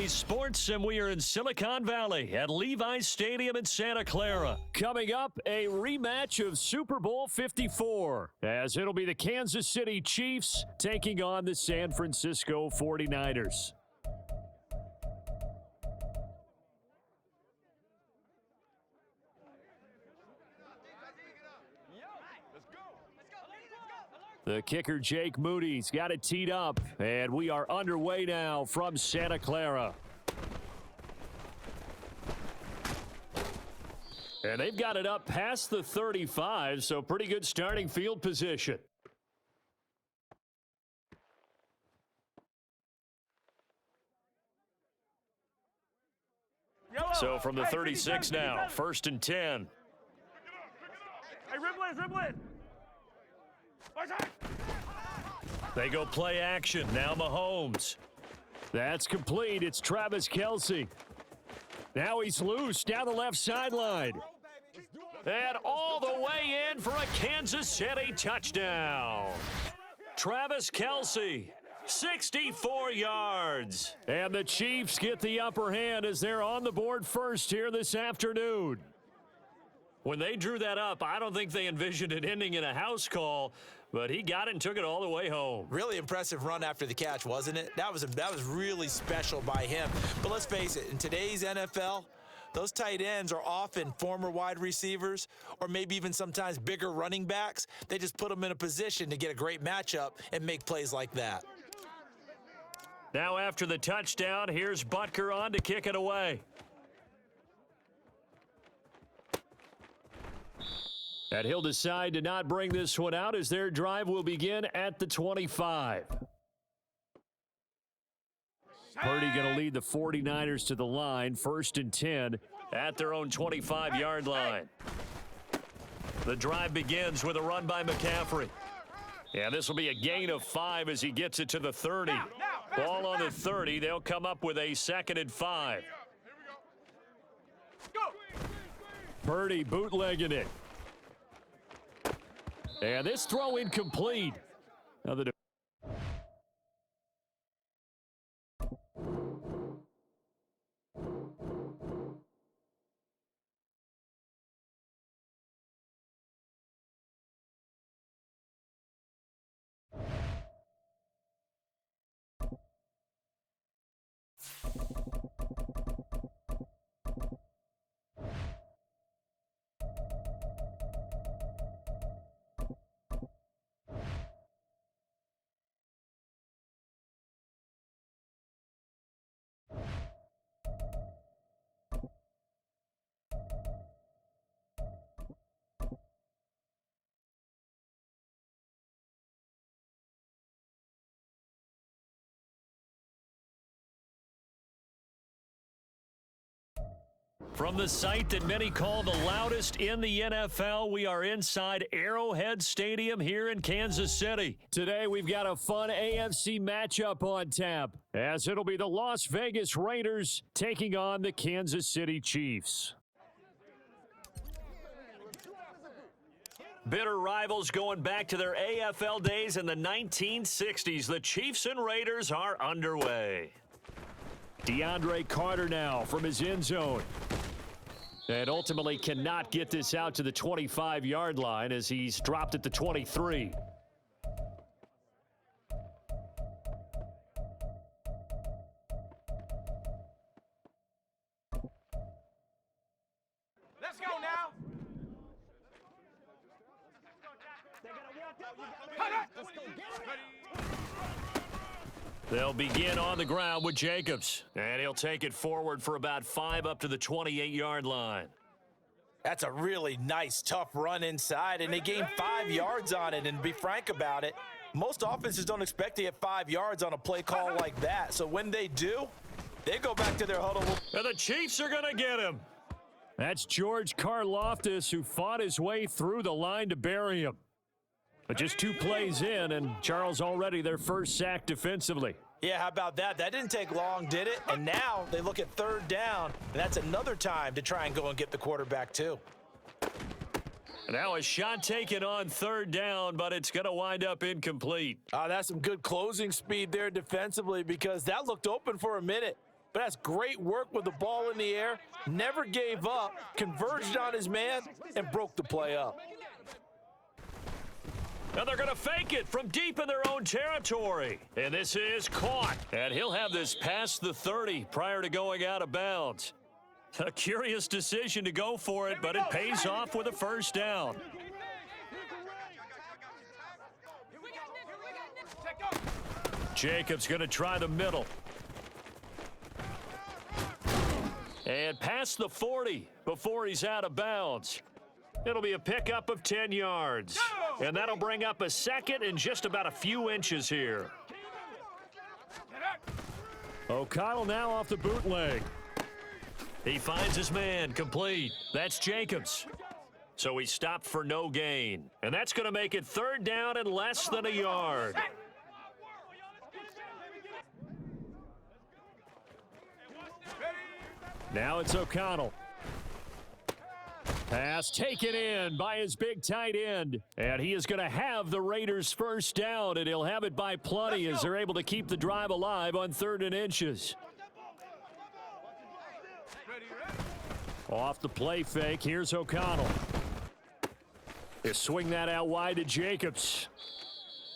Bally Sports, and we are in Silicon Valley at Levi's Stadium in Santa Clara. Coming up, a rematch of Super Bowl 54, as it'll be the Kansas City Chiefs taking on the San Francisco 49ers. The kicker, Jake Moody's got it teed up, and we are underway now from Santa Clara. And they've got it up past the 35, so pretty good starting field position. So from the 36 now, 1st and 10. Hey, dribble it. They go play action. Now Mahomes. That's complete. It's Travis Kelce. Now he's loose down the left sideline. And all the way in for a Kansas City touchdown. Travis Kelce, 64 yards. And the Chiefs get the upper hand as they're on the board first here this afternoon. When they drew that up, I don't think they envisioned it ending in a house call, but he got it and took it all the way home. Really impressive run after the catch, wasn't it? That was really special by him. But let's face it, in today's NFL, those tight ends are often former wide receivers or maybe even sometimes bigger running backs. They just put them in a position to get a great matchup and make plays like that. Now after the touchdown, here's Butker on to kick it away. And he'll decide to not bring this one out as their drive will begin at the 25. Purdy going to lead the 49ers to the line, 1st and 10 at their own 25-yard line. The drive begins with a run by McCaffrey. Yeah, this will be a gain of 5 as he gets it to the 30. Ball on the 30. They'll come up with a 2nd and 5. Purdy bootlegging it. And this throw incomplete. Now the From the site that many call the loudest in the NFL, we are inside Arrowhead Stadium here in Kansas City. Today, we've got a fun AFC matchup on tap, as it'll be the Las Vegas Raiders taking on the Kansas City Chiefs. Bitter rivals going back to their AFL days in the 1960s. The Chiefs and Raiders are underway. DeAndre Carter now from his end zone. And ultimately cannot get this out to the 25-yard line as he's dropped at the 23. Let's go now. They'll begin on the ground with Jacobs. And he'll take it forward for about 5 up to the 28-yard line. That's a really nice, tough run inside, and they gained 5 yards on it. And to be frank about it, most offenses don't expect to get 5 yards on a play call like that. So when they do, they go back to their huddle. And the Chiefs are going to get him. That's George Karlaftis, who fought his way through the line to bury him. But just 2 plays in, and Charles already their first sack defensively. Yeah, how about that? That didn't take long, did it? And now they look at 3rd down, and that's another time to try and go and get the quarterback too. Now a shot taken on 3rd down, but it's going to wind up incomplete. That's some good closing speed there defensively, because that looked open for a minute. but that's great work with the ball in the air, never gave up, converged on his man, and broke the play up. And they're going to fake it from deep in their own territory. And this is caught. And he'll have this past the 30 prior to going out of bounds. A curious decision to go for it, but it pays off with a first down. Jacobs going to try the middle. And past the 40 before he's out of bounds. It'll be a pickup of 10 yards. And that'll bring up a second and just about a few inches here. O'Connell now off the bootleg. He finds his man, complete. That's Jacobs. So he stopped for no gain. And that's going to make it third down and less than a yard. Now it's O'Connell. Pass taken in by his big tight end. And he is going to have the Raiders first down, and he'll have it by plenty as they're able to keep the drive alive on 3rd and inches. Off the play fake, here's O'Connell. They swing that out wide to Jacobs.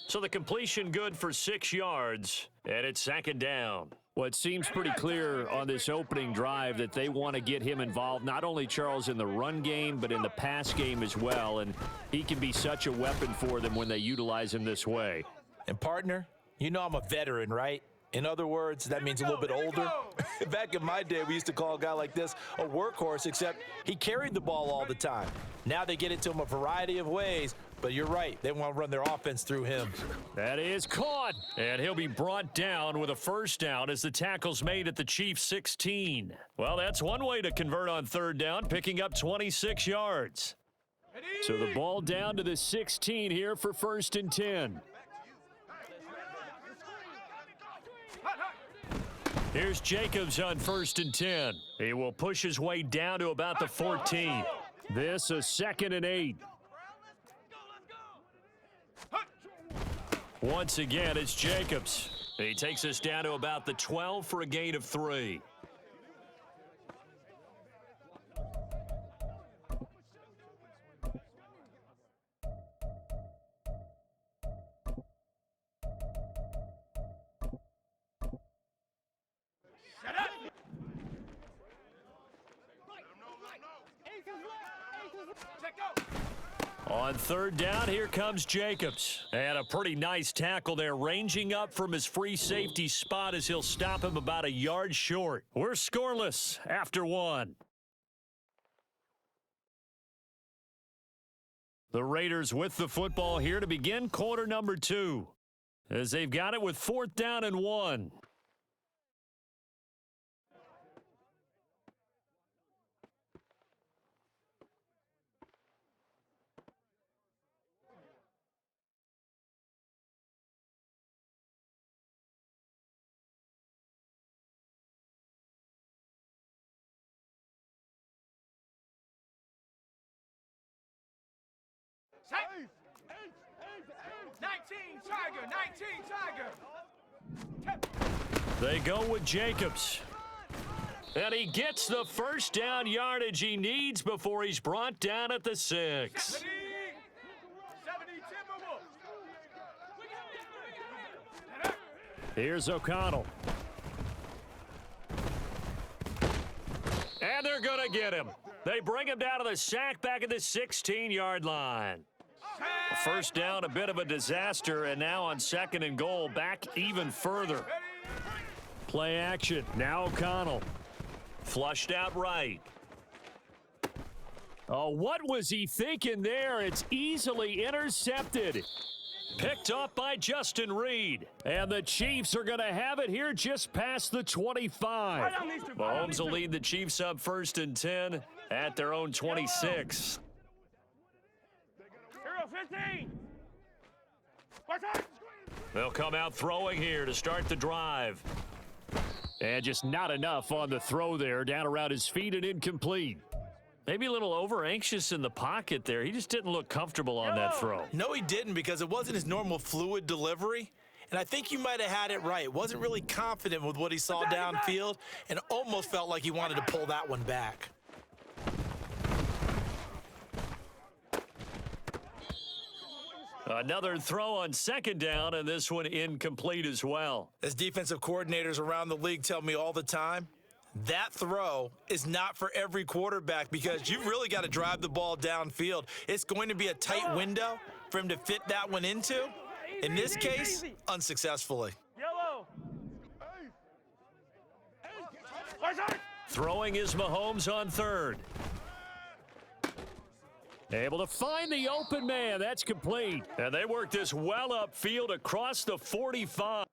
So the completion good for 6 yards, and it's 2nd down. Well, it seems pretty clear on this opening drive that they want to get him involved, not only, Charles, in the run game, but in the pass game as well. And he can be such a weapon for them when they utilize him this way. And, partner, you know I'm a veteran, right? In other words, that means a little bit older. Back in my day, we used to call a guy like this a workhorse, except he carried the ball all the time. Now they get it to him a variety of ways, but you're right. They want to run their offense through him. That is caught, and he'll be brought down with a first down as the tackle's made at the Chiefs' 16. Well, that's one way to convert on 3rd down, picking up 26 yards. So the ball down to the 16 here for 1st and 10. Here's Jacobs on 1st and 10. He will push his way down to about the 14. This a 2nd and 8. Once again, it's Jacobs. He takes us down to about the 12 for a gain of 3. On 3rd down, here comes Jacobs. And a pretty nice tackle there, ranging up from his free safety spot as he'll stop him about a yard short. We're scoreless after 1. The Raiders with the football here to begin quarter number 2, as they've got it with 4th down and 1. Hey! 19 Tiger, 19 Tiger. They go with Jacobs. And he gets the first down yardage he needs before he's brought down at the 6. 70 Timberwolves. Here's O'Connell. And they're going to get him. They bring him down to the sack back at the 16-yard line. First down, a bit of a disaster, and now on 2nd and goal, back even further. Play action. Now O'Connell. Flushed out right. Oh, what was he thinking there? It's easily intercepted. Picked up by Justin Reed. And the Chiefs are going to have it here just past the 25. Mahomes will lead the Chiefs up 1st and 10 at their own 26. 15. They'll come out throwing here to start the drive. And just not enough on the throw there. Down around his feet and incomplete. Maybe a little over-anxious in the pocket there. He just didn't look comfortable on that throw. No, he didn't, because it wasn't his normal fluid delivery. And I think you might have had it right. Wasn't really confident with what he saw downfield and almost felt like he wanted to pull that one back. Another throw on second down, and this one incomplete as well. As defensive coordinators around the league tell me all the time, that throw is not for every quarterback because you've really got to drive the ball downfield. It's going to be a tight window for him to fit that one into. In this case, unsuccessfully. Yellow. Throwing is Mahomes on third. Able to find the open man. That's complete. And they work this well upfield across the 45.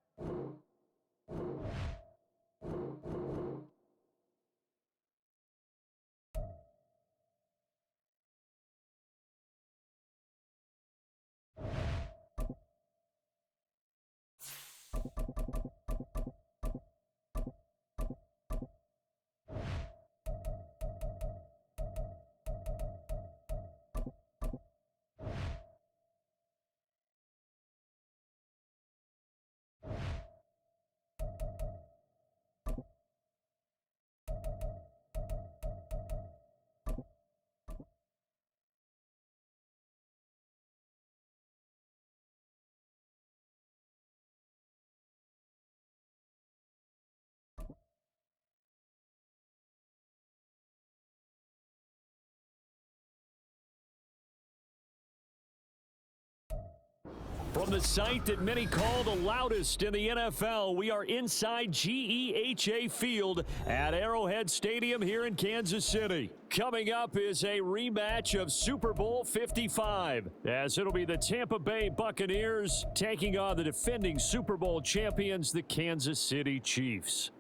From the site that many call the loudest in the NFL, we are inside GEHA Field at Arrowhead Stadium here in Kansas City. Coming up is a rematch of Super Bowl 55, as it'll be the Tampa Bay Buccaneers taking on the defending Super Bowl champions, the Kansas City Chiefs.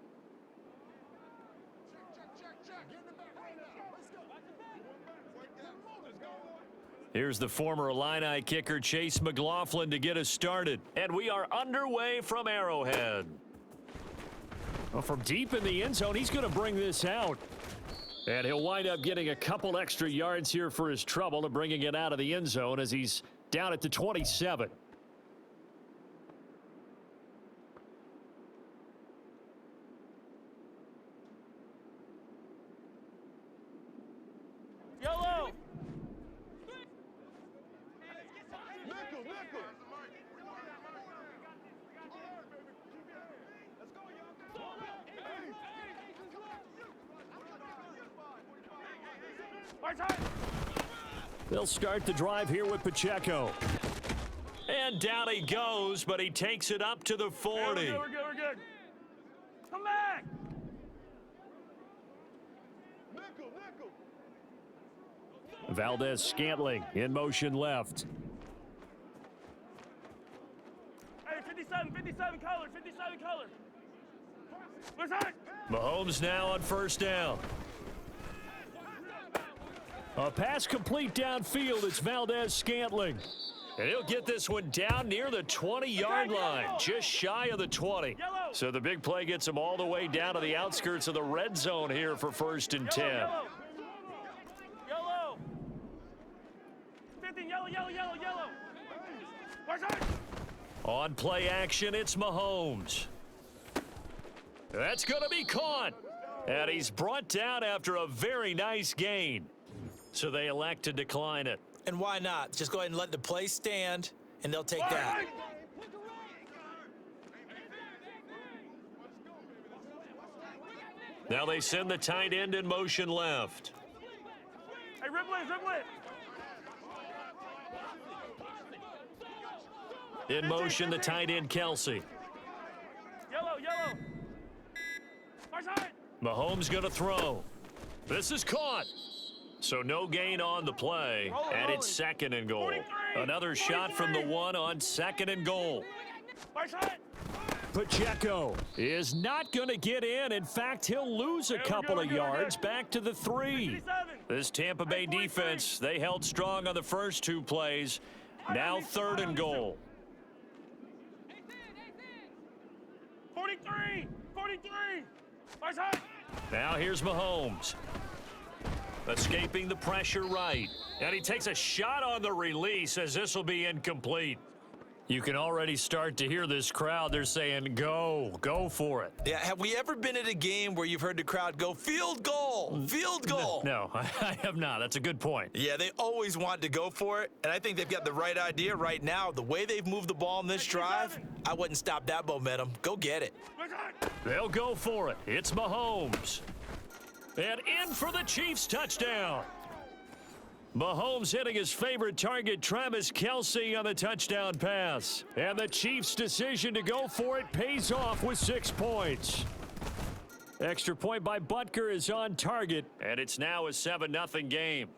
Here's the former Illini kicker Chase McLaughlin to get us started. And we are underway from Arrowhead. Well, from deep in the end zone, he's going to bring this out. And he'll wind up getting a couple extra yards here for his trouble and bringing it out of the end zone as he's down at the 27. Yellow. They'll start the drive here with Pacheco. And down he goes, but he takes it up to the 40. We're good. Come back. Valdez Scantling in motion left. Hey, 57 color. Where's that? Mahomes now on first down. A pass complete downfield. It's Valdez Scantling. And he'll get this one down near the 20-yard line, just shy of the 20. So the big play gets him all the way down to the outskirts of the red zone here for first and 10. Yellow. 15, yellow. Where's that? On play action, it's Mahomes. That's going to be caught. And he's brought down after a very nice gain. So they elect to decline it. And why not? Just go ahead and let the play stand, and they'll take that. Now they send the tight end in motion left. Hey, ribble it. In motion, the tight end, Kelsey. Yellow. Far side. Mahomes going to throw. This is caught. So no gain on the play, and it's second and goal. 43. Another shot from the one on second and goal. Far side. Pacheco is not going to get in. In fact, he'll lose a couple of yards back to the 3. This Tampa Bay defense, they held strong on the first two plays. Now third and goal. 43. Far side. Now here's Mahomes. Escaping the pressure right. And he takes a shot on the release as this will be incomplete. You can already start to hear this crowd. They're saying, go for it. Yeah, have we ever been at a game where you've heard the crowd go, field goal, field goal? No, I have not. That's a good point. Yeah, they always want to go for it, and I think they've got the right idea right now. The way they've moved the ball in this drive, I wouldn't stop that momentum. Go get it. They'll go for it. It's Mahomes. And in for the Chiefs touchdown. Mahomes hitting his favorite target, Travis Kelce, on the touchdown pass. And the Chiefs' decision to go for it pays off with 6 points. Extra point by Butker is on target, and it's now a 7-0 game.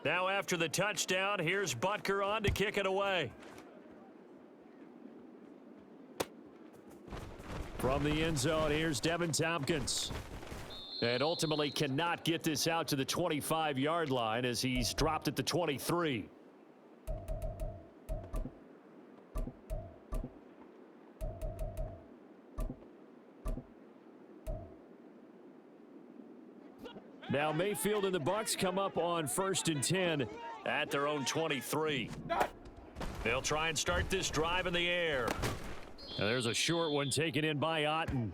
Now after the touchdown, here's Butker on to kick it away. From the end zone, here's Devin Tompkins. And ultimately cannot get this out to the 25-yard line as he's dropped at the 23. Now Mayfield and the Bucs come up on 1st and 10 at their own 23. They'll try and start this drive in the air. And there's a short one taken in by Otten.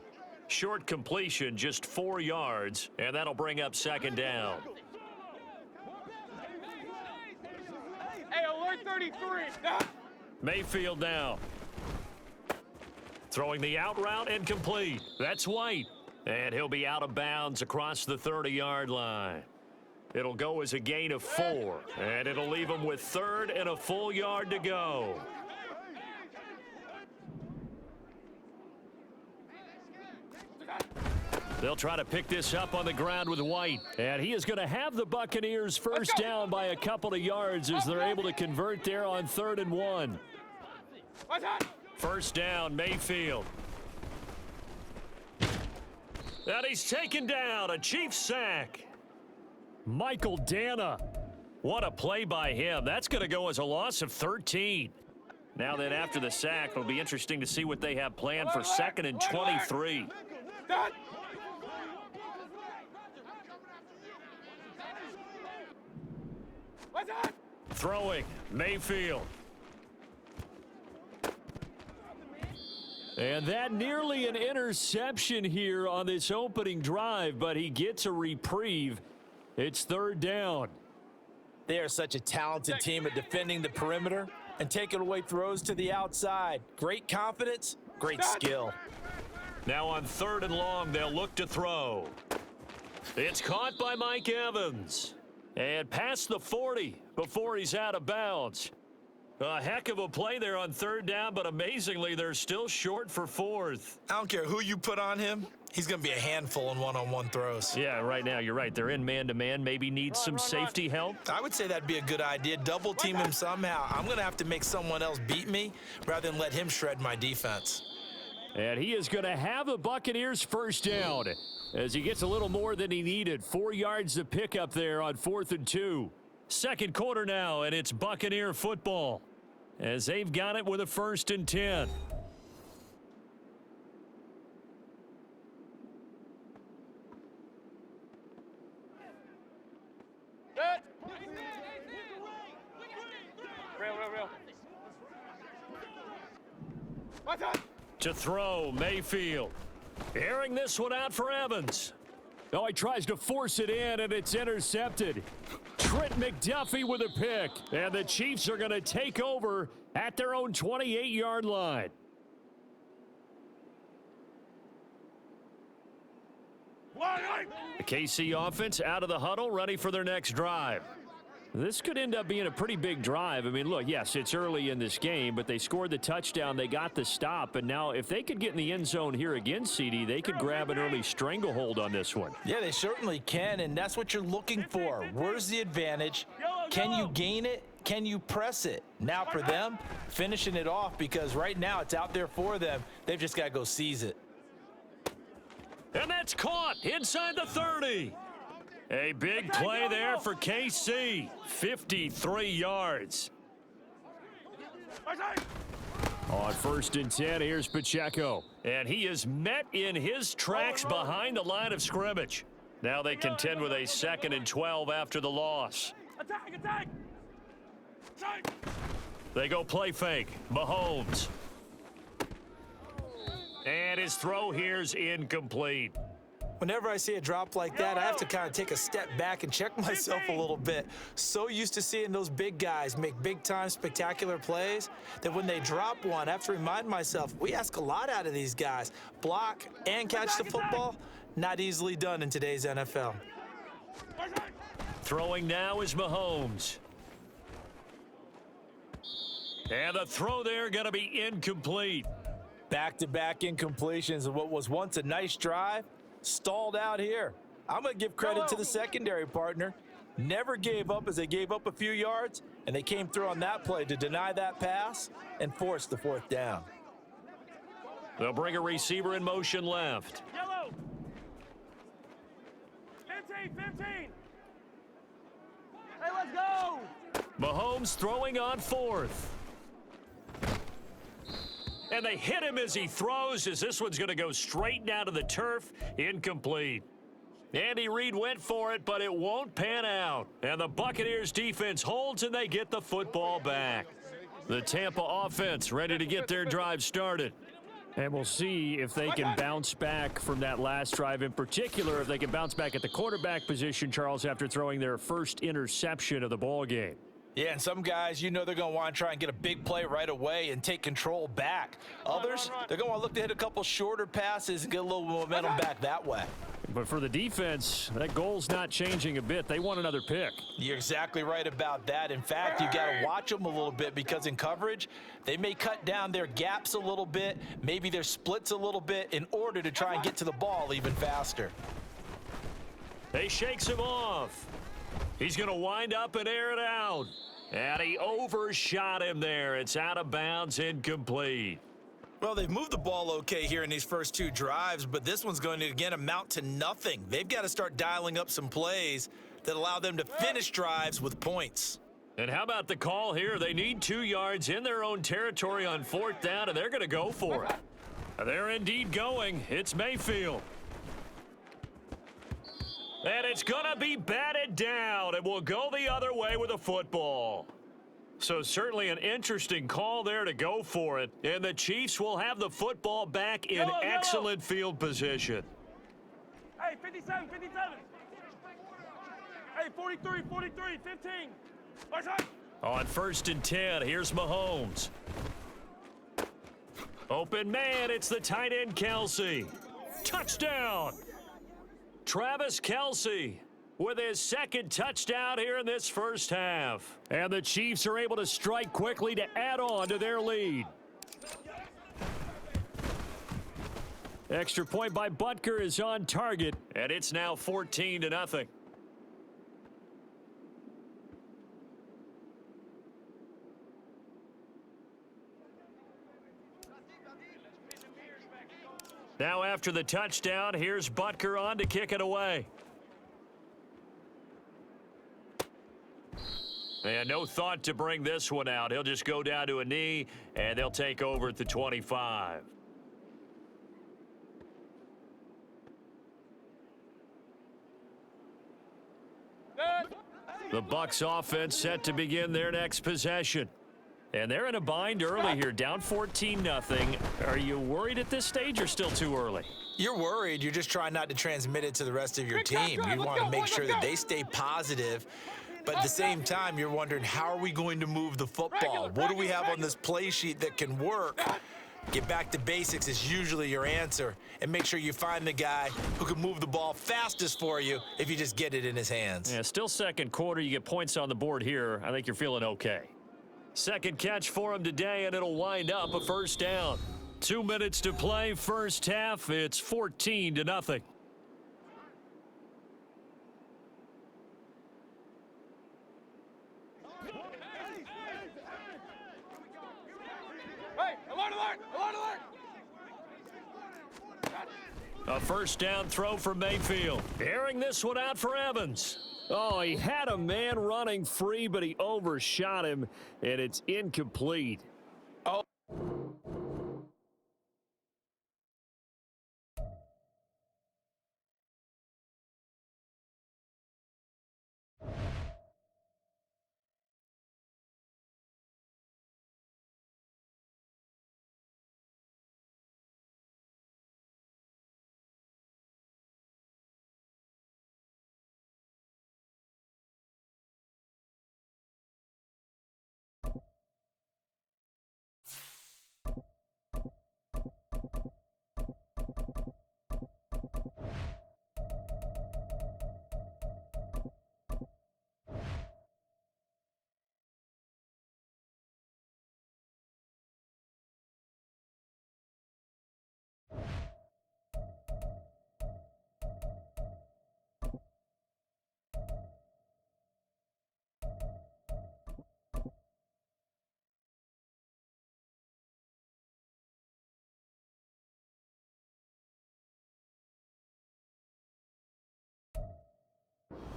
Short completion, just 4 yards, and that'll bring up 2nd down. Hey, alert 33. Mayfield now. Throwing the out route and complete. That's White. And he'll be out of bounds across the 30-yard line. It'll go as a gain of 4, and it'll leave him with 3rd and a full yard to go. They'll try to pick this up on the ground with White. And he is going to have the Buccaneers first down by a couple of yards as they're able to convert there on 3rd and 1. First down, Mayfield. And he's taken down, a Chiefs sack. Michael Dana. What a play by him. That's going to go as a loss of 13. Now then, after the sack, it'll be interesting to see what they have planned for 2nd and 23. Throwing, Mayfield. And that nearly an interception here on this opening drive, but he gets a reprieve. It's 3rd down. They are such a talented team at defending the perimeter and taking away throws to the outside. Great confidence, great skill. Now on 3rd and long, they'll look to throw. It's caught by Mike Evans. And past the 40 before he's out of bounds. A heck of a play there on 3rd down, but amazingly, they're still short for 4th. I don't care who you put on him. He's going to be a handful in one-on-one throws. Yeah, right now, you're right. They're in man-to-man. Maybe need some safety help. I would say that'd be a good idea. Double team him somehow. I'm going to have to make someone else beat me rather than let him shred my defense. And he is going to have the Buccaneers first down as he gets a little more than he needed. 4 yards to pick up there on 4th and 2. Second quarter now, and it's Buccaneer football as they've got it with a 1st and 10. Real. To throw, Mayfield. Airing this one out for Evans. Oh, he tries to force it in, and it's intercepted. Trent McDuffie with a pick. And the Chiefs are going to take over at their own 28-yard line. The KC offense out of the huddle, ready for their next drive. This could end up being a pretty big drive. I mean, look, yes, it's early in this game, but they scored the touchdown. They got the stop. And now if they could get in the end zone here again, CD, they could grab an early stranglehold on this one. Yeah, they certainly can, and that's what you're looking for. Where's the advantage? Can you gain it? Can you press it? Now for them, finishing it off, because right now it's out there for them. They've just got to go seize it. And that's caught inside the 30. A big play there for KC. 53 yards. On 1st and 10, here's Pacheco. And he is met in his tracks behind the line of scrimmage. Now they contend with a 2nd and 12 after the loss. Attack! They go play fake. Mahomes. And his throw here's incomplete. Whenever I see a drop like that, I have to kind of take a step back and check myself a little bit. So used to seeing those big guys make big-time spectacular plays that when they drop one, I have to remind myself, we ask a lot out of these guys. Block and catch the football, not easily done in today's NFL. Throwing now is Mahomes. And the throw there going to be incomplete. Back-to-back incompletions of what was once a nice drive, stalled out here. I'm going to give credit to the secondary partner. Never gave up as they gave up a few yards, and they came through on that play to deny that pass and force the fourth down. They'll bring a receiver in motion left. Yellow. 15. Hey, let's go. Mahomes throwing on fourth. And they hit him as he throws, as this one's going to go straight down to the turf. Incomplete. Andy Reid went for it, but it won't pan out. And the Buccaneers defense holds, and they get the football back. The Tampa offense ready to get their drive started. And we'll see if they can bounce back from that last drive, in particular, if they can bounce back at the quarterback position, Charles, after throwing their first interception of the ball game. Yeah, and some guys, you know, they're going to want to try and get a big play right away and take control back. Others, they're going to want to look to hit a couple shorter passes and get a little momentum back that way. But for the defense, that goal's not changing a bit. They want another pick. You're exactly right about that. In fact, you got to watch them a little bit because in coverage, they may cut down their gaps a little bit, maybe their splits a little bit in order to try and get to the ball even faster. He shakes him off. He's going to wind up and air it out. And he overshot him there. It's out of bounds, incomplete. Well, they've moved the ball okay here in these first two drives, but this one's going to, again, amount to nothing. They've got to start dialing up some plays that allow them to finish drives with points. And how about the call here? They need 2 yards in their own territory on fourth down, and they're going to go for it. They're indeed going. It's Mayfield. And it's going to be batted down, and we'll go the other way with a football. So certainly an interesting call there to go for it. And the Chiefs will have the football back in excellent field position. Hey, 57. Hey, 43, 15. On 1st and 10, here's Mahomes. Open man, it's the tight end Kelce. Touchdown! Travis Kelce with his second touchdown here in this first half. And the Chiefs are able to strike quickly to add on to their lead. Extra point by Butker is on target, and it's now 14-0. Now after the touchdown, here's Butker on to kick it away. And no thought to bring this one out. He'll just go down to a knee, and they'll take over at the 25. The Bucs offense set to begin their next possession. And they're in a bind early here, down 14-0. Are you worried at this stage or still too early? You're worried. You're just trying not to transmit it to the rest of your team. You want to make sure that they stay positive. But at the same time, you're wondering, how are we going to move the football? What do we have on this play sheet that can work? Get back to basics is usually your answer. And make sure you find the guy who can move the ball fastest for you if you just get it in his hands. Yeah, still second quarter. You get points on the board here. I think you're feeling okay. Second catch for him today, and it'll wind up a first down. 2 minutes to play, first half. It's 14-0. Hey, alert! A first down throw for Mayfield. Airing this one out for Evans. Oh, he had a man running free, but he overshot him, and it's incomplete.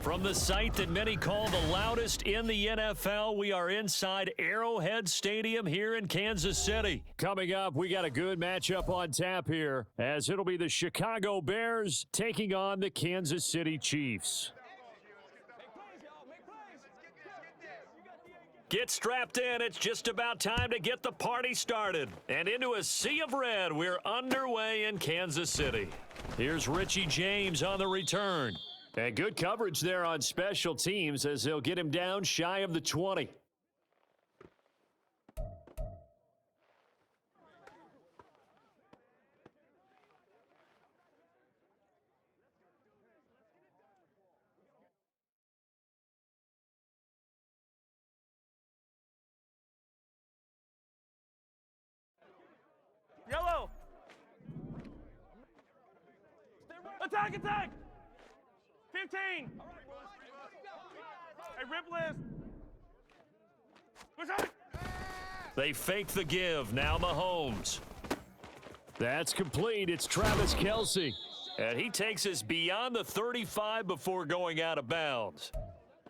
From the site that many call the loudest in the NFL, we are inside Arrowhead Stadium here in Kansas City. Coming up, we got a good matchup on tap here, as it'll be the Chicago Bears taking on the Kansas City Chiefs. Get strapped in. It's just about time to get the party started. And into a sea of red, we're underway in Kansas City. Here's Richie James on the return. And good coverage there on special teams as they'll get him down shy of the 20. Yellow. Attack, attack. 15. Hey, rip list. What's up? They fake the give. Now Mahomes. That's complete. It's Travis Kelce. And he takes us beyond the 35 before going out of bounds.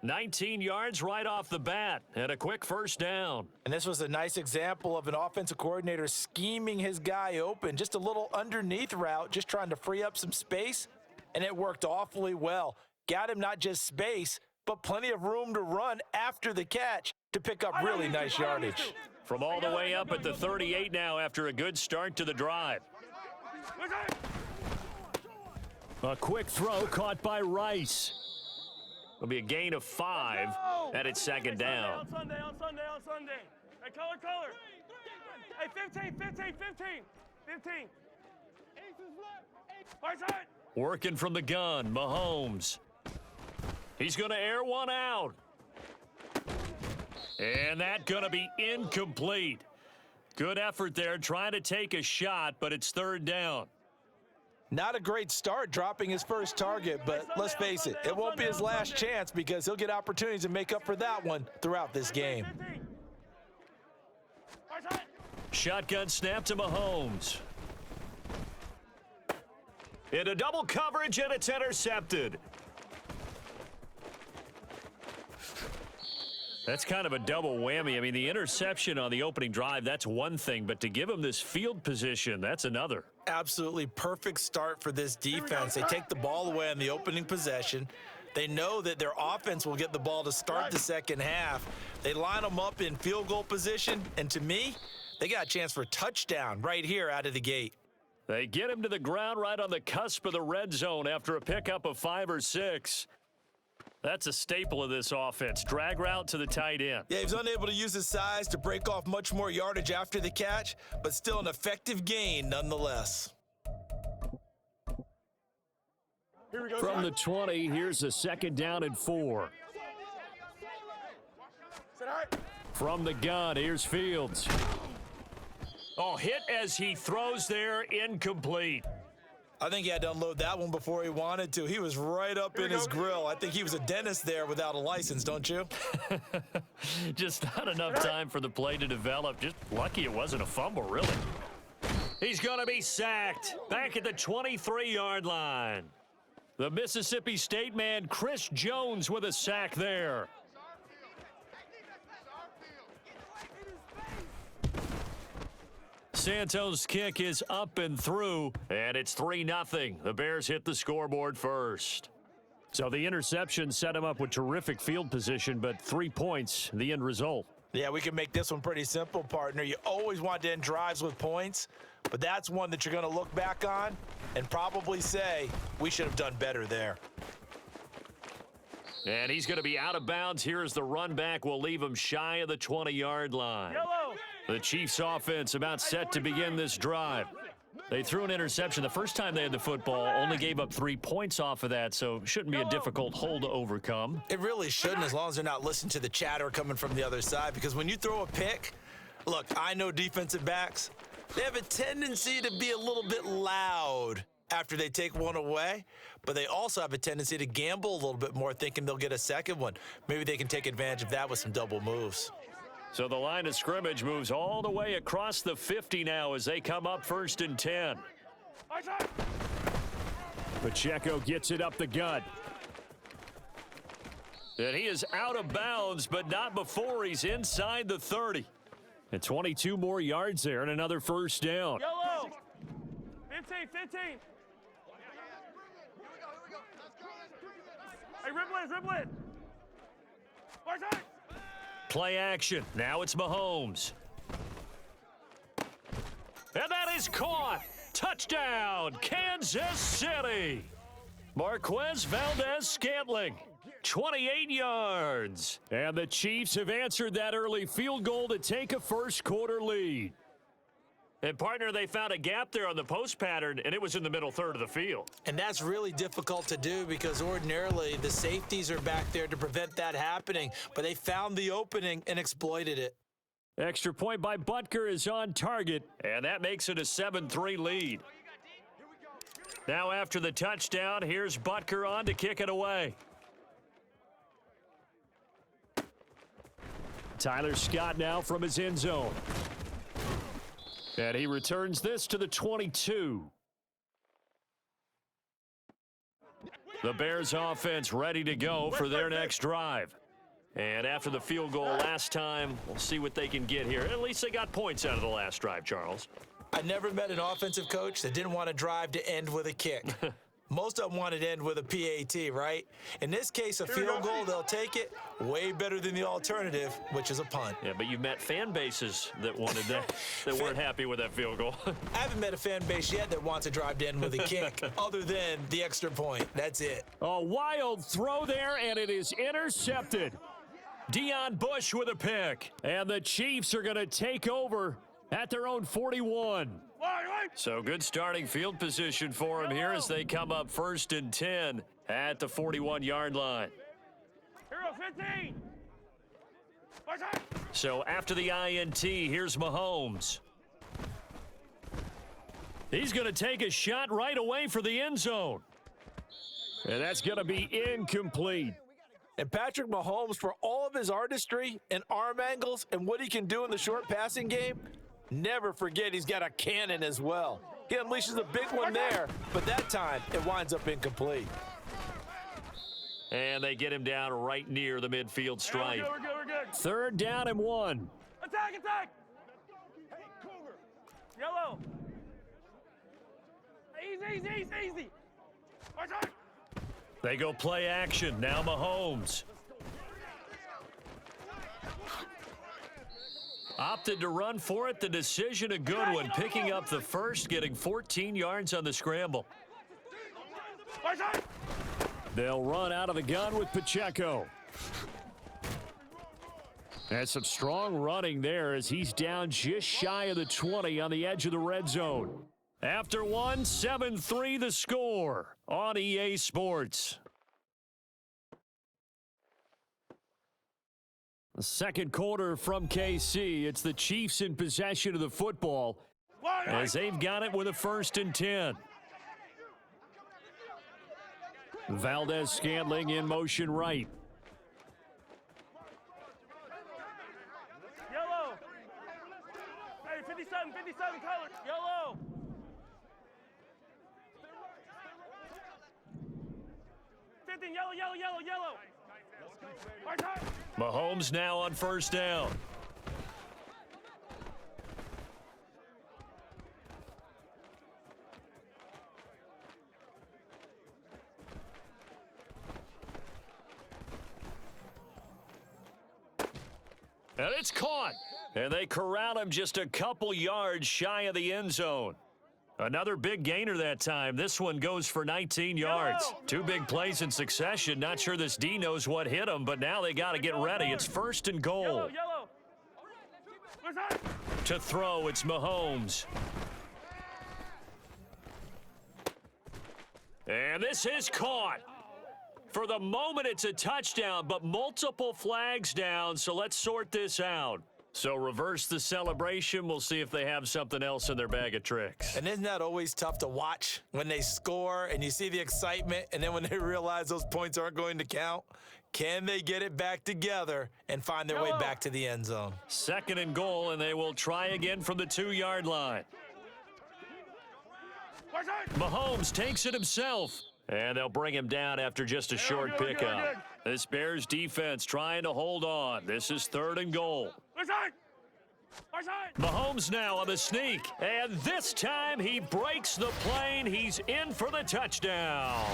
19 yards right off the bat and a quick first down. And this was a nice example of an offensive coordinator scheming his guy open. Just a little underneath route, just trying to free up some space, and it worked awfully well. Got him not just space, but plenty of room to run after the catch to pick up really nice yardage. From all the way up at the 38 now after a good start to the drive. A quick throw caught by Rice. It'll be a gain of 5, and it's second down. On Sunday. Hey, color. Hey, 15. 15. Right side. Working from the gun, Mahomes. He's going to air one out. And that's going to be incomplete. Good effort there, trying to take a shot, but it's third down. Not a great start dropping his first target, but let's face it, it won't be his last chance because he'll get opportunities to make up for that one throughout this game. Shotgun snap to Mahomes. Into double coverage, and it's intercepted. That's kind of a double whammy. I mean, the interception on the opening drive, that's one thing, but to give him this field position, that's another. Absolutely perfect start for this defense. They take the ball away on the opening possession. They know that their offense will get the ball to start the second half. They line them up in field goal position, and to me, they got a chance for a touchdown right here out of the gate. They get him to the ground right on the cusp of the red zone after a pickup of 5 or 6. That's a staple of this offense. Drag route to the tight end. Yeah, he was unable to use his size to break off much more yardage after the catch, but still an effective gain nonetheless. From the 20, here's a second down and 4. From the gun, here's Fields. Oh, hit as he throws there, incomplete. I think he had to unload that one before he wanted to. He was right up in his grill. I think he was a dentist there without a license, don't you? Just not enough time for the play to develop. Just lucky it wasn't a fumble, really. He's going to be sacked back at the 23-yard line. The Mississippi State man, Chris Jones, with a sack there. Santos' kick is up and through, and it's 3-0. The Bears hit the scoreboard first. So the interception set him up with terrific field position, but 3 points, the end result. Yeah, we can make this one pretty simple, partner. You always want to end drives with points, but that's one that you're going to look back on and probably say, we should have done better there. And he's going to be out of bounds. Here's the run back. We'll leave him shy of the 20-yard line. Yellow. The Chiefs offense about set to begin this drive. They threw an interception the first time they had the football, only gave up 3 points off of that, so shouldn't be a difficult hole to overcome. It really shouldn't, as long as they're not listening to the chatter coming from the other side, because when you throw a pick, look, I know defensive backs, they have a tendency to be a little bit loud after they take one away, but they also have a tendency to gamble a little bit more, thinking they'll get a second one. Maybe they can take advantage of that with some double moves. So the line of scrimmage moves all the way across the 50 now as they come up 1st and 10. Pacheco gets it up the gut. And he is out of bounds, but not before he's inside the 30. And 22 more yards there and another first down. Yellow. 15, 15. Hey, ribble it. Watch out. Play action. Now it's Mahomes. And that is caught. Touchdown, Kansas City. Marquez Valdez-Scantling, 28 yards. And the Chiefs have answered that early field goal to take a first-quarter lead. And, partner, they found a gap there on the post pattern, and it was in the middle third of the field. And that's really difficult to do because ordinarily the safeties are back there to prevent that happening. But they found the opening and exploited it. Extra point by Butker is on target, and that makes it a 7-3 lead. Now after the touchdown, here's Butker on to kick it away. Tyler Scott now from his end zone. And he returns this to the 22. The Bears offense ready to go for their next drive. And after the field goal last time, we'll see what they can get here. At least they got points out of the last drive, Charles. I never met an offensive coach that didn't want to drive to end with a kick. Most of them wanted to end with a PAT, right? In this case, a field goal, they'll take it. Way better than the alternative, which is a punt. Yeah, but you've met fan bases that wanted that, that weren't happy with that field goal. I haven't met a fan base yet that wants to drive to end with a kick, other than the extra point. That's it. A wild throw there, and it is intercepted. Deion Bush with a pick. And the Chiefs are going to take over at their own 41. So good starting field position for them here as they come up 1st and 10 at the 41-yard line. Hero 15. Watch out. So after the INT, here's Mahomes. He's going to take a shot right away for the end zone. And that's going to be incomplete. And Patrick Mahomes, for all of his artistry and arm angles and what he can do in the short passing game, never forget he's got a cannon as well. He unleashes a big one there, but that time it winds up incomplete. And they get him down right near the midfield stripe. We're good. 3rd down and 1. Attack. Hey, Cougar. Yellow. Easy. Watch out. They go play action. Now Mahomes. Opted to run for it. The decision a good one. Picking up the first, getting 14 yards on the scramble. Watch out. They'll run out of the gun with Pacheco. And some strong running there as he's down just shy of the 20 on the edge of the red zone. After 1, 7-3 the score on EA Sports. The second quarter from KC. It's the Chiefs in possession of the football as they've got it with a 1st and 10. Valdez-Scantling in motion right. Yellow. Hey, 57 color. Yellow. Yellow. Watch out. Mahomes now on 1st down. And it's caught. And they corral him just a couple yards shy of the end zone. Another big gainer that time. This one goes for 19 yards. 2 big plays in succession. Not sure this D knows what hit him, but now they got to get ready. It's 1st and goal. Yellow. Where's that? To throw, it's Mahomes. And this is caught. For the moment, it's a touchdown, but multiple flags down, so let's sort this out. So reverse the celebration. We'll see if they have something else in their bag of tricks. And isn't that always tough to watch when they score and you see the excitement and then when they realize those points aren't going to count? Can they get it back together and find their way back to the end zone? 2nd and goal, and they will try again from the 2-yard line. Mahomes takes it himself, and they'll bring him down after just a short pickup. This Bears defense trying to hold on. This is 3rd and goal. Mahomes now on the sneak, and this time he breaks the plane. He's in for the touchdown.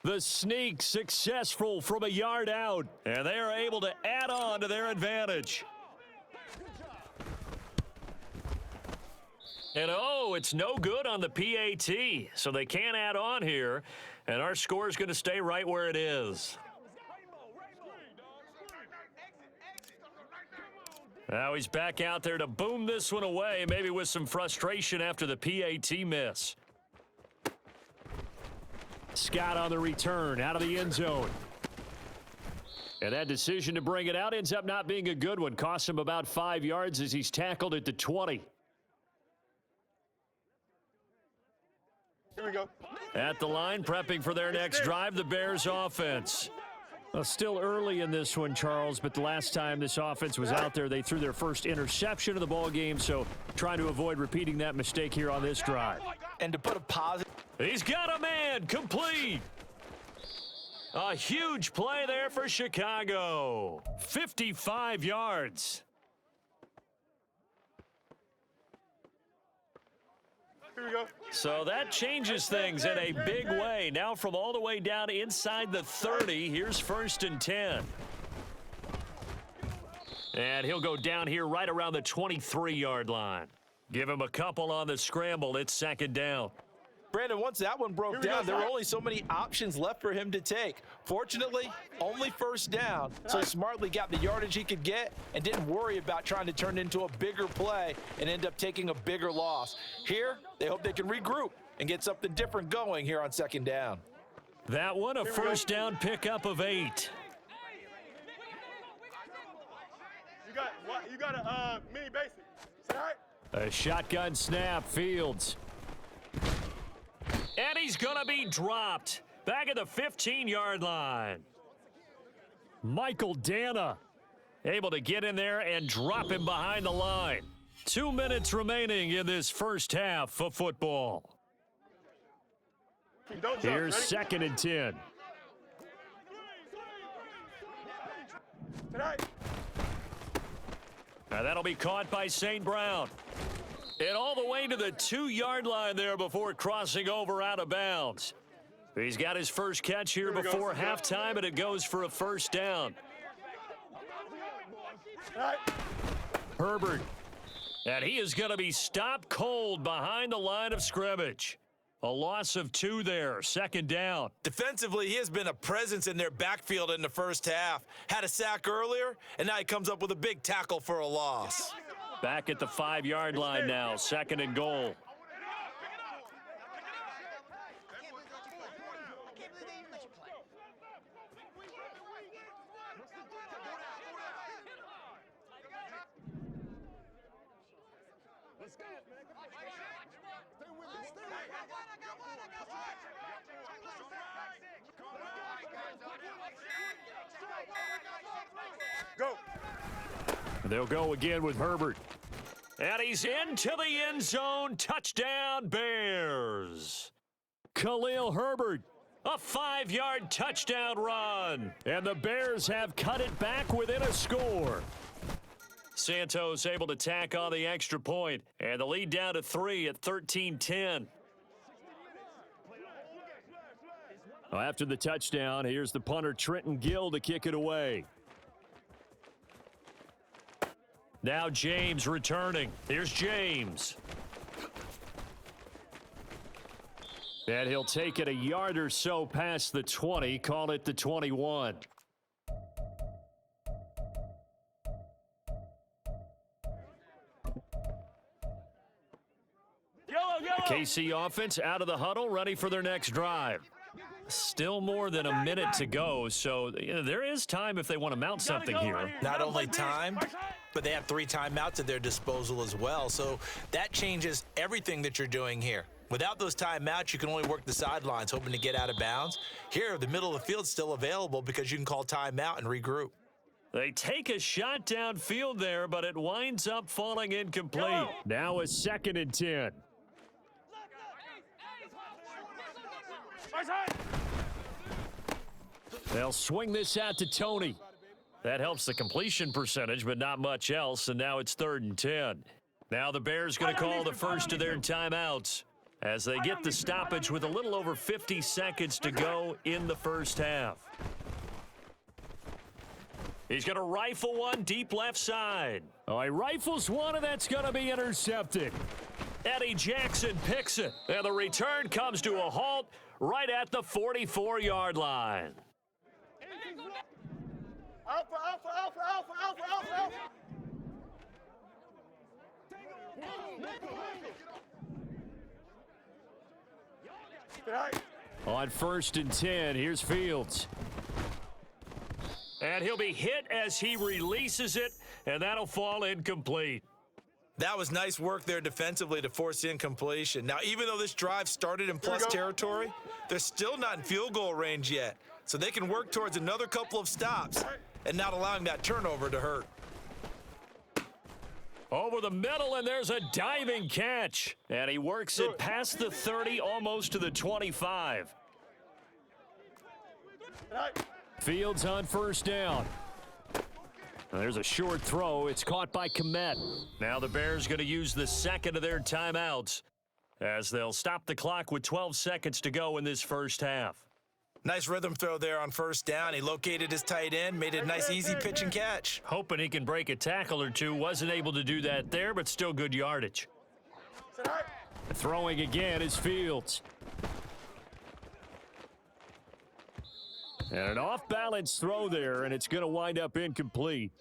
The sneak successful from a yard out, and they are able to add on to their advantage. And oh, it's no good on the PAT, so they can't add on here, and our score is going to stay right where it is. Now he's back out there to boom this one away, maybe with some frustration after the PAT miss. Scott on the return, out of the end zone. And that decision to bring it out ends up not being a good one. Costs him about 5 yards as he's tackled at the 20. Here we go. At the line, prepping for their next drive, the Bears offense. Well, still early in this one, Charles, but the last time this offense was out there, they threw their first interception of the ball game, so trying to avoid repeating that mistake here on this drive. And to put a positive. He's got a man, complete. A huge play there for Chicago. 55 yards. Here we go. So that changes things in a big way. Now from all the way down inside the 30, here's 1st and 10. And he'll go down here right around the 23-yard line. Give him a couple on the scramble. It's 2nd down. Brandon, once that one broke down, there were only so many options left for him to take. Fortunately, only 1st down, so he smartly got the yardage he could get and didn't worry about trying to turn it into a bigger play and end up taking a bigger loss. Here, they hope they can regroup and get something different going here on 2nd down. That one, a 1st down pickup of 8. You got a mini basic. Is that right? A shotgun snap, Fields. And he's going to be dropped. Back at the 15-yard line. Michael Dana able to get in there and drop him behind the line. 2 minutes remaining in this first half of football. Here's 2nd and 10. Now that'll be caught by St. Brown. And all the way to the 2-yard line there before crossing over out of bounds. He's got his first catch here before halftime, and it goes for a 1st down. Herbert. And he is going to be stopped cold behind the line of scrimmage. A loss of 2 there, 2nd down. Defensively, he has been a presence in their backfield in the first half. Had a sack earlier, and now he comes up with a big tackle for a loss. Back at the 5-yard line now, 2nd and goal. Go. They'll go again with Herbert. And he's into the end zone. Touchdown, Bears. Khalil Herbert. A 5-yard touchdown run. And the Bears have cut it back within a score. Santos able to tack on the extra point. And the lead down to 3 at 13-10. Well, after the touchdown, here's the punter Trenton Gill to kick it away. Now James returning. Here's James. And he'll take it a yard or so past the 20, call it the 21. KC offense out of the huddle, ready for their next drive. Still more than a minute to go, so there is time if they want to mount something here. Not only time, but they have 3 timeouts at their disposal as well, so that changes everything that you're doing here. Without those timeouts, you can only work the sidelines, hoping to get out of bounds. Here, the middle of the field's still available because you can call timeout and regroup. They take a shot downfield there, but it winds up falling incomplete. Now a 2nd and 10. They'll swing this out to Tony. That helps the completion percentage, but not much else, and now it's 3rd and 10. Now the Bears going to call the first of their timeouts as they get the stoppage with a little over 50 seconds to go in the first half. He's going to rifle one deep left side. Oh, he rifles one, and that's going to be intercepted. Eddie Jackson picks it, and the return comes to a halt right at the 44-yard line. Alpha, alpha, alpha, alpha, alpha, alpha, alpha. On 1st and 10, here's Fields. And he'll be hit as he releases it, and that'll fall incomplete. That was nice work there defensively to force incompletion. Now, even though this drive started in plus territory, they're still not in field goal range yet. So they can work towards another couple of stops and not allowing that turnover to hurt. Over the middle, and there's a diving catch. And he works it past the 30, almost to the 25. Fields on 1st down. There's a short throw. It's caught by Kmet. Now the Bears going to use the second of their timeouts as they'll stop the clock with 12 seconds to go in this first half. Nice rhythm throw there on 1st down. He located his tight end, made it a nice easy pitch and catch. Hoping he can break a tackle or two. Wasn't able to do that there, but still good yardage. Throwing again is Fields. And an off-balance throw there, and it's going to wind up incomplete.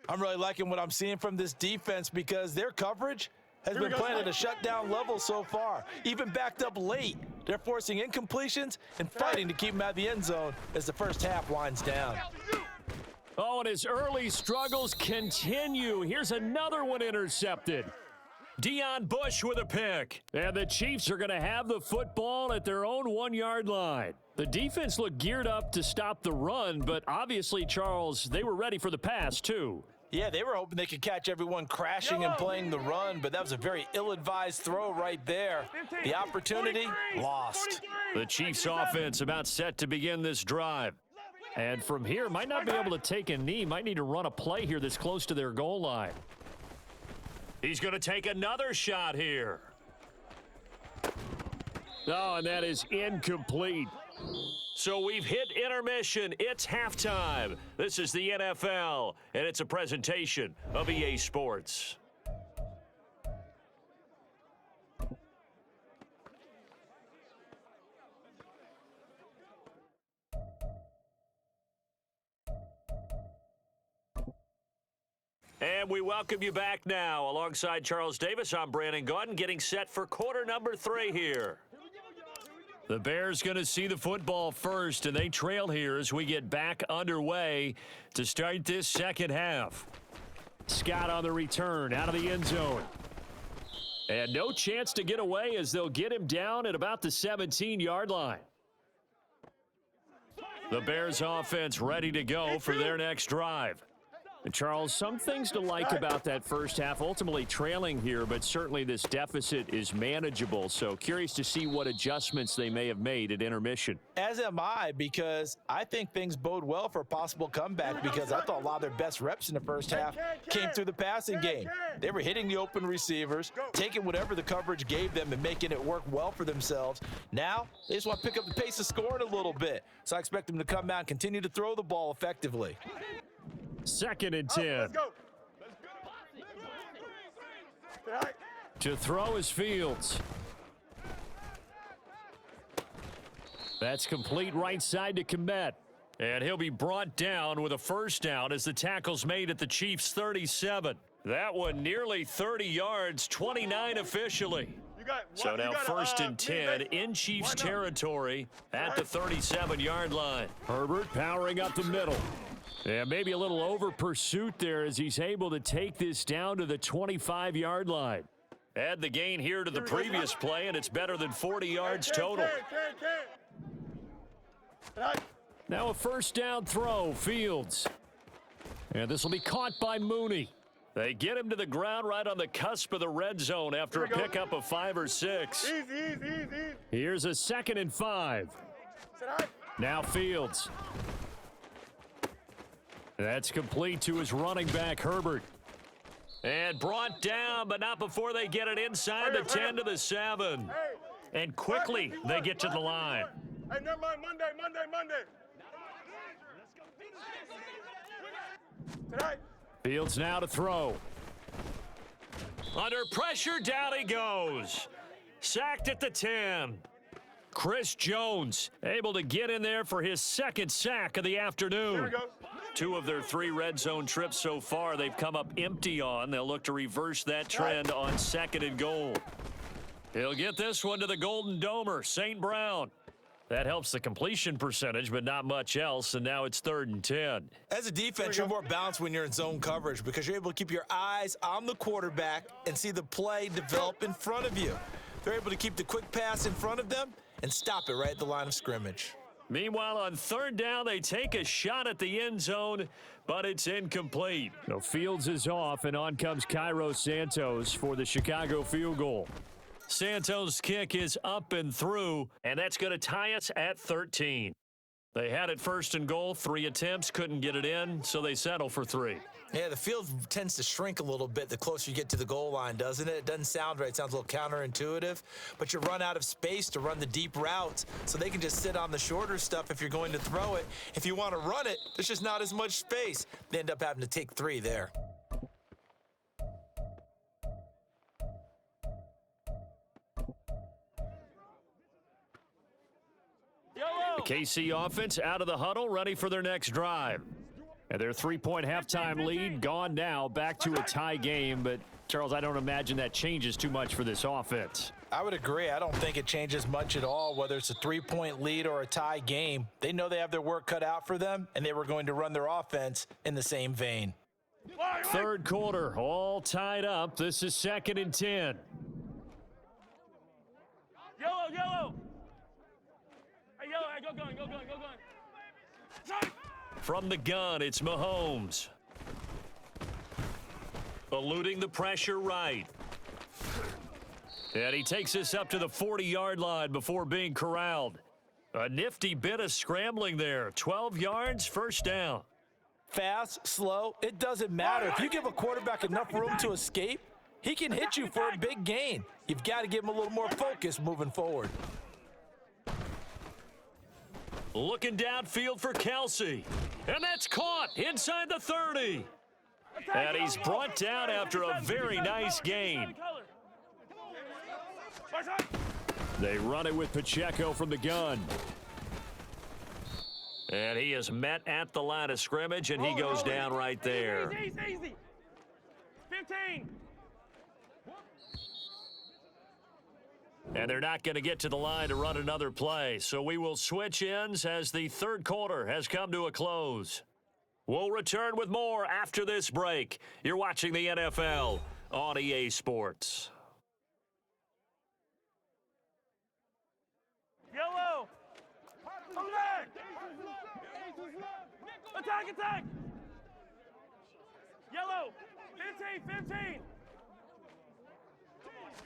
I'm really liking what I'm seeing from this defense because their coverage has been playing at a shutdown level so far. Even backed up late, they're forcing incompletions and fighting to keep them out of the end zone as the first half winds down. Oh, and his early struggles continue. Here's another one intercepted. Deion Bush with a pick. And the Chiefs are going to have the football at their own 1-yard line. The defense looked geared up to stop the run, but obviously, Charles, they were ready for the pass, too. Yeah, they were hoping they could catch everyone crashing and playing the run, but that was a very ill-advised throw right there. The opportunity lost. The Chiefs offense about set to begin this drive. And from here, might not be able to take a knee. Might need to run a play here that's close to their goal line. He's going to take another shot here. Oh, and that is incomplete. So we've hit intermission. It's halftime. This is the NFL, and it's a presentation of EA Sports. And we welcome you back now. Alongside Charles Davis, I'm Brandon Gaudin, getting set for quarter number 3 here. The Bears going to see the football first, and they trail here as we get back underway to start this second half. Scott on the return out of the end zone. And no chance to get away as they'll get him down at about the 17-yard line. The Bears offense ready to go for their next drive. And Charles, some things to like about that first half, ultimately trailing here, but certainly this deficit is manageable. So curious to see what adjustments they may have made at intermission. As am I, because I think things bode well for a possible comeback, because I thought a lot of their best reps in the first half came through the passing game. They were hitting the open receivers, taking whatever the coverage gave them and making it work well for themselves. Now, they just want to pick up the pace of scoring a little bit. So I expect them to come out and continue to throw the ball effectively. 2nd and 10. Let's go. To throw is Fields. That's complete right side to Kmet. And he'll be brought down with a first down as the tackle's made at the Chiefs' 37. That one nearly 30 yards, 29 officially. So now 1st and 10 in Chiefs territory at the 37-yard line. Herbert powering up the middle. Yeah, maybe a little over pursuit there as he's able to take this down to the 25-yard line. Add the gain here to the previous play, and it's better than 40 yards total. Now a first down throw, Fields. And this will be caught by Mooney. They get him to the ground right on the cusp of the red zone after a pickup of 5 or 6. Easy. Here's a 2nd and 5. Now Fields. That's complete to his running back, Herbert. And brought down, but not before they get it inside the 10 to the 7. And quickly, they get to the line. Hey, never mind, Monday. Tonight. Fields now to throw. Under pressure, down he goes. Sacked at the 10. Chris Jones able to get in there for his second sack of the afternoon. Here we go. 2 of their 3 red zone trips so far they've come up empty on. They'll look to reverse that trend on 2nd and goal. He'll get this one to the Golden Domer, St. Brown. That helps the completion percentage, but not much else, and now it's 3rd and 10. As a defense, you're more balanced when you're in zone coverage because you're able to keep your eyes on the quarterback and see the play develop in front of you. They're able to keep the quick pass in front of them and stop it right at the line of scrimmage. Meanwhile, on 3rd down, they take a shot at the end zone, but it's incomplete. So Fields is off, and on comes Cairo Santos for the Chicago field goal. Santos' kick is up and through, and that's going to tie us at 13. They had it 1st and goal, 3 attempts, couldn't get it in, so they settle for 3. Yeah, the field tends to shrink a little bit the closer you get to the goal line, doesn't it? It doesn't sound right. It sounds a little counterintuitive, but you run out of space to run the deep routes, so they can just sit on the shorter stuff if you're going to throw it. If you want to run it, there's just not as much space. They end up having to take 3 there. The KC offense out of the huddle, ready for their next drive. And their 3-point halftime lead gone now, back to a tie game. But, Charles, I don't imagine that changes too much for this offense. I would agree. I don't think it changes much at all, whether it's a 3-point lead or a tie game. They know they have their work cut out for them, and they were going to run their offense in the same vein. 3rd quarter, all tied up. This is 2nd and 10. Yellow. Hey, go going. From the gun, it's Mahomes. Eluding the pressure right. And he takes us up to the 40-yard line before being corralled. A nifty bit of scrambling there. 12 yards, 1st down. Fast, slow, it doesn't matter. If you give a quarterback enough room to escape, he can hit you for a big gain. You've got to give him a little more focus moving forward. Looking downfield for Kelsey. And that's caught inside the 30. And he's brought down after a very nice gain. They run it with Pacheco from the gun. And he is met at the line of scrimmage, and he goes down right there. Easy. 15. And they're not going to get to the line to run another play. So we will switch ends as the 3rd quarter has come to a close. We'll return with more after this break. You're watching the NFL on EA Sports. Yellow. Come back. Attack. Yellow. 15.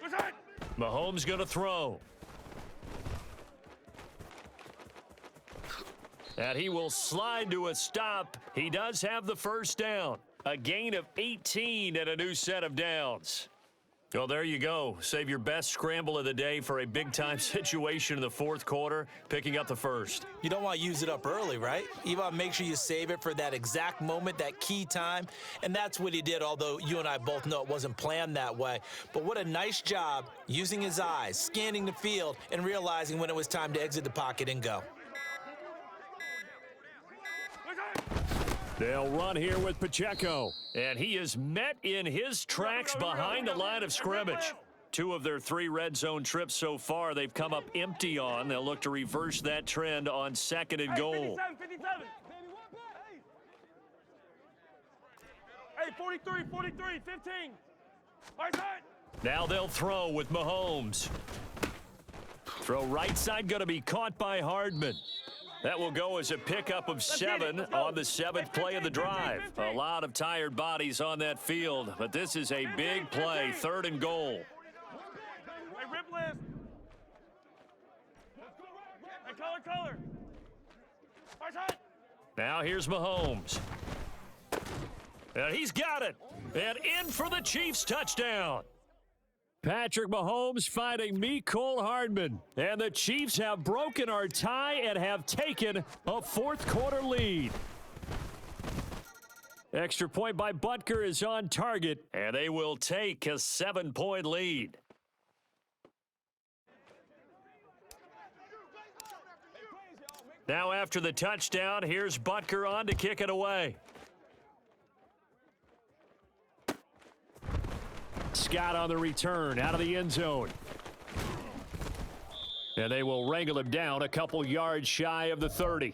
Return. Mahomes going to throw. And he will slide to a stop. He does have the 1st down. A gain of 18 and a new set of downs. Well, there you go. Save your best scramble of the day for a big-time situation in the 4th quarter, picking up the 1st. You don't want to use it up early, right? You want to make sure you save it for that exact moment, that key time, and that's what he did, although you and I both know it wasn't planned that way. But what a nice job using his eyes, scanning the field, and realizing when it was time to exit the pocket and go. They'll run here with Pacheco, and he is met in his tracks behind the line of scrimmage. 2 of their 3 red zone trips so far they've come up empty on. They'll look to reverse that trend on 2nd and goal. 57. Hey, 43, 15. Right side. Now they'll throw with Mahomes. Throw right side going to be caught by Hardman. That will go as a pickup of 7 on the 7th play of the drive. A lot of tired bodies on that field, but this is a big play, 3rd and goal. Hey, rip list. Hey, color. Right side. Now here's Mahomes. And he's got it. And in for the Chiefs touchdown. Patrick Mahomes fighting Mecole Hardman. And the Chiefs have broken our tie and have taken a fourth-quarter lead. Extra point by Butker is on target, and they will take a 7-point lead. Now after the touchdown, here's Butker on to kick it away. Scott on the return out of the end zone. And they will wrangle him down a couple yards shy of the 30.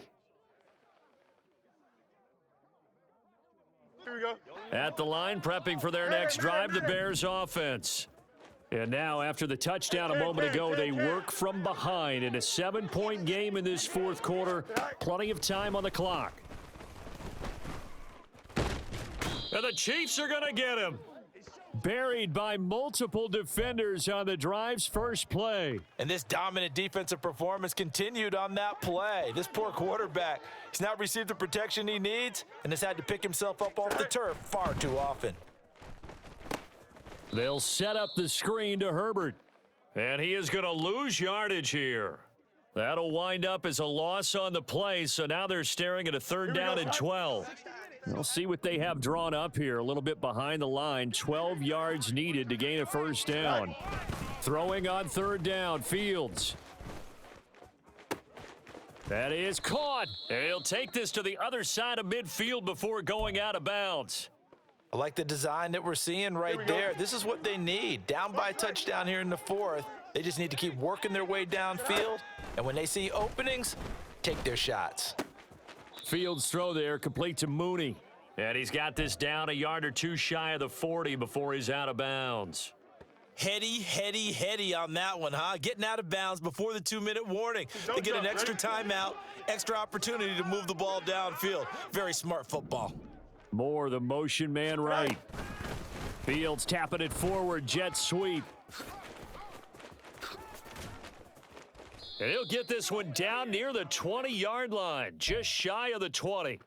Here we go. At the line, prepping for their next drive, the Bears offense. And now, after the touchdown a moment ago, they work from behind in a 7-point game in this fourth quarter. Plenty of time on the clock. And the Chiefs are going to get him. Buried by multiple defenders on the drive's first play. And this dominant defensive performance continued on that play. This poor quarterback, he's not received the protection he needs and has had to pick himself up off the turf far too often. They'll set up the screen to Herbert. And he is going to lose yardage here. That'll wind up as a loss on the play, so now they're staring at a third down and 12. We'll see what they have drawn up here. A little bit behind the line. 12 yards needed to gain a first down. Throwing on third down, Fields. That is caught. And he'll take this to the other side of midfield before going out of bounds. I like the design that we're seeing right there. This is what they need. Down by a touchdown here in the fourth. They just need to keep working their way downfield. And when they see openings, take their shots. Fields throw there, complete to Mooney. And he's got this down a yard or two shy of the 40 before he's out of bounds. Heady on that one, huh? Getting out of bounds before the 2-minute warning. They get an extra timeout, extra opportunity to move the ball downfield. Very smart football. Moore, the motion man right. Fields tapping it forward, jet sweep. And he'll get this one down near the 20-yard line, just shy of the 20.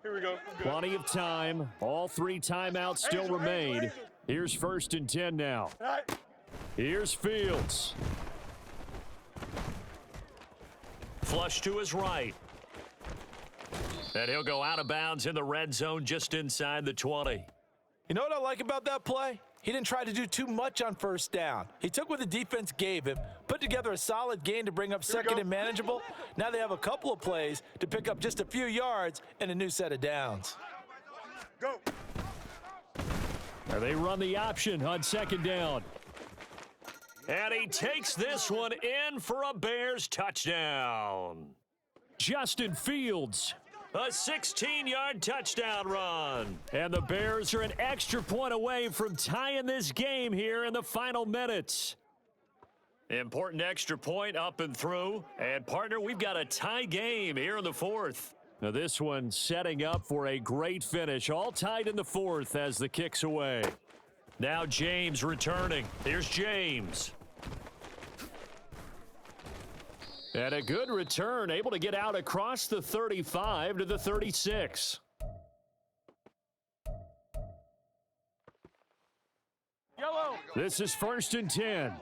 Here we go. Plenty of time. All three timeouts still remain. Here's 1st and 10 now. Here's Fields. Flush to his right. And he'll go out of bounds in the red zone just inside the 20. You know what I like about that play? He didn't try to do too much on first down. He took what the defense gave him, put together a solid gain to bring up second and manageable. Now they have a couple of plays to pick up just a few yards and a new set of downs. Go. And they run the option on 2nd down. And he takes this one in for a Bears touchdown. Justin Fields. A 16-yard touchdown run. And the Bears are an extra point away from tying this game here in the final minutes. Important extra point up and through. And, partner, we've got a tie game here in the fourth. Now this one setting up for a great finish. All tied in the fourth as the kick's away. Now James returning. Here's James. And a good return, able to get out across the 35 to the 36. Yellow. This is 1st and 10.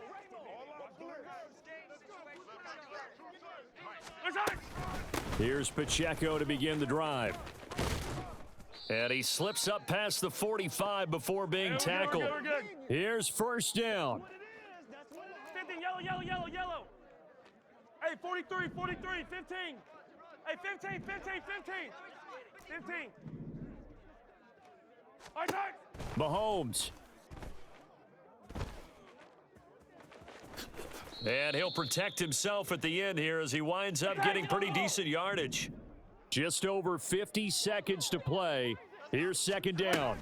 Here's Pacheco to begin the drive. And he slips up past the 45 before being tackled. We're good. Here's 1st down. 15, yellow. Hey, 43, 15. Hey, 15. 15. High side. Mahomes. And he'll protect himself at the end here as he winds up getting pretty decent yardage. Just over 50 seconds to play. Here's 2nd down.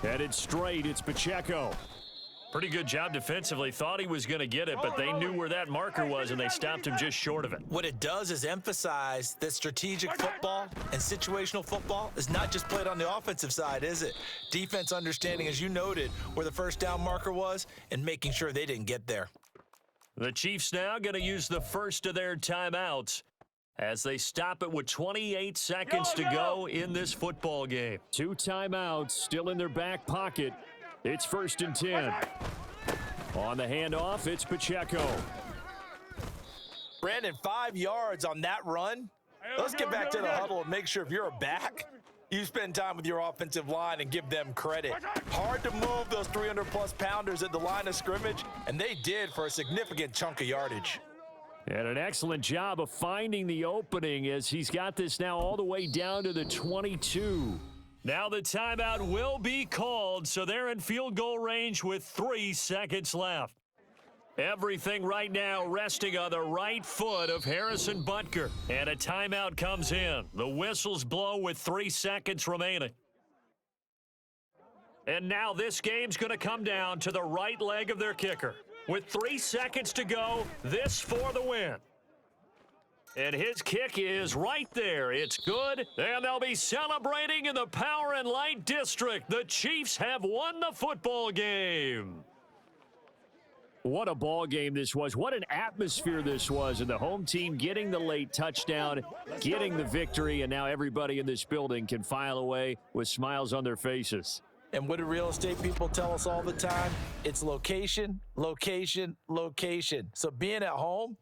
Headed straight, it's Pacheco. Pretty good job defensively. Thought he was going to get it, but they knew where that marker was, and they stopped him just short of it. What it does is emphasize that strategic football and situational football is not just played on the offensive side, is it? Defense understanding, as you noted, where the first down marker was and making sure they didn't get there. The Chiefs now going to use the first of their timeouts as they stop it with 28 seconds to go in this football game. 2 timeouts still in their back pocket. It's 1st and 10. On the handoff, it's Pacheco. Brandon, 5 yards on that run. Let's get back to the huddle and make sure if you're a back, you spend time with your offensive line and give them credit. Hard to move those 300-plus pounders at the line of scrimmage, and they did for a significant chunk of yardage. And an excellent job of finding the opening as he's got this now all the way down to the 22. Now the timeout will be called, so they're in field goal range with 3 seconds left. Everything right now resting on the right foot of Harrison Butker. And a timeout comes in. The whistles blow with 3 seconds remaining. And now this game's going to come down to the right leg of their kicker. With 3 seconds to go, this for the win. And his kick is right there. It's good, and they'll be celebrating in the Power and Light District. The Chiefs have won the football game. What a ball game this was. What an atmosphere this was. And the home team getting the late touchdown, getting the victory, and now everybody in this building can file away with smiles on their faces. And what do real estate people tell us all the time? It's location, location, location. So being at home,